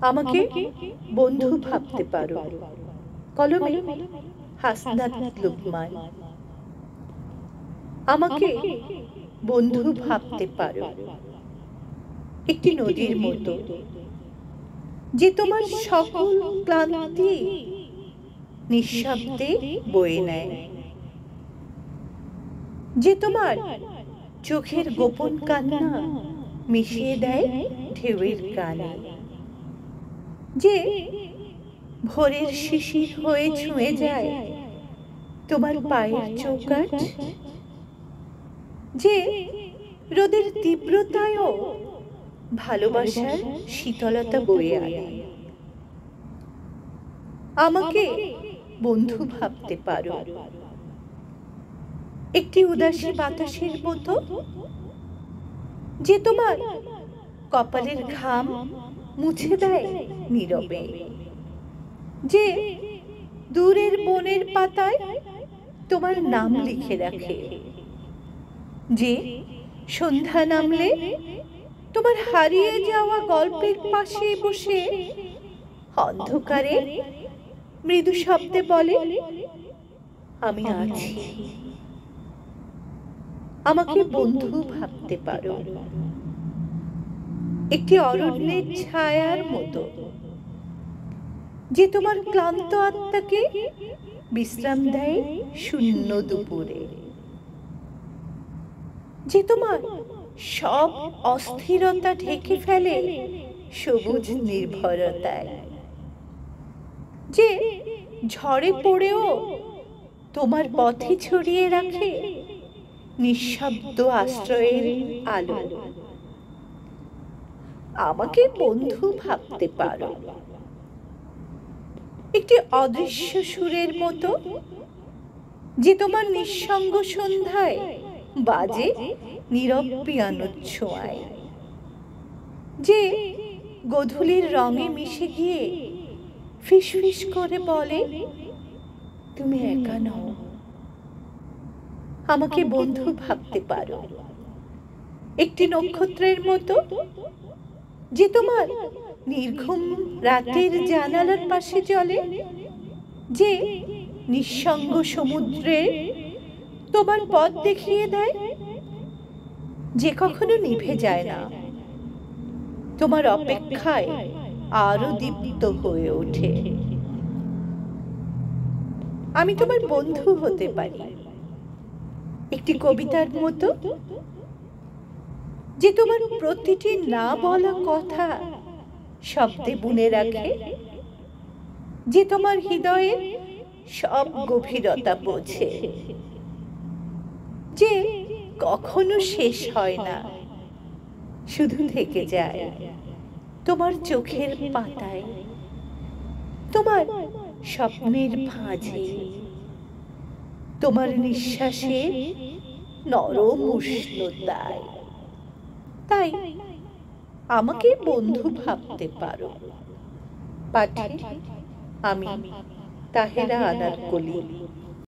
আমাকে বন্ধু ভাবতে পারো। কলমে হাসনাত লুকমান। আমাকে বন্ধু ভাবতে পারো একটি নদীর মতো, যে তোমার সকল ক্লান্তি নিঃশব্দে বয়ে নেয়, যে তোমার চোখের গোপন কান্না মিশিয়ে দেয় ঢেউয়ের গানে, যে ভোরের শিশির হয়ে ছুঁয়ে যায় তোমার পায়ের চৌকাঠ, যে রোদের তীব্রতায়ও ভালোবাসার শীতলতা বয়ে আনে। আমাকে বন্ধু ভাবতে পারো একটি উদাসী বাতাসের মতো, যে তোমার কপালের ঘাম মুছে দেয় নীরবে, যে দূরের বনের পাতায় তোমার নাম লিখে রাখে, যে সন্ধ্যা নামলে তোমার হারিয়ে যাওয়া গল্পের পাশে বসে অন্ধকারে মৃদু শব্দে বলে, আমি আছি। আমাকে বন্ধু ভাবতে পারো একটি অরণ্যের ছায়ার মতো, যে তোমার ক্লান্ত আত্মাকে বিশ্রাম দেয় শূন্য দুপুরে, যে তোমার সব অস্থিরতা ঢেকে ফেলে সবুজ নির্ভরতায়, যে ঝড়ে পড়েও তোমার পথে ছড়িয়ে রাখে নিঃশব্দ আশ্রয়ের আলো। আমাকে বন্ধু ভাবতে পারো একটি অদৃশ্য সুরের মতো, যে তোমার নিঃসঙ্গ সন্ধ্যায় বাজে নীরব পিয়ানোর ছোঁয়ায়, যে গোধূলির রঙে মিশে গিয়ে ফিসফিস করে বলে, তুমি একা নও। আমাকে বন্ধু ভাবতে পারো একটি নক্ষত্রের মতো, যে তোমার নির্ঘুম রাতের জানালার পাশে চলে, যে নিঃসঙ্গ সমুদ্রে তোমার পথ দেখিয়ে দেয়, যে কখনো নিভে যায় না, তোমার অপেক্ষায় আরো দীপ্ত হয়ে ওঠে। আমি তোমার বন্ধু হতে পারি একটি কবিতার মতো, যে তোমার প্রতিটি না বলা কথা শব্দে বুনে রাখে, যে তোমার হৃদয়ের সব গভীরতা বোঝে, যে কখনো শেষ হয় না, শুধু থেকে যায় তোমার চোখের পাতায়, তোমার স্বপ্নের ভাঁজে, তোমার নিঃশ্বাসে নরম উষ্ণতায়। তাই আমাকে বন্ধু ভাবতে পারো। পাঠে আমি তাহেরা আনারকলি।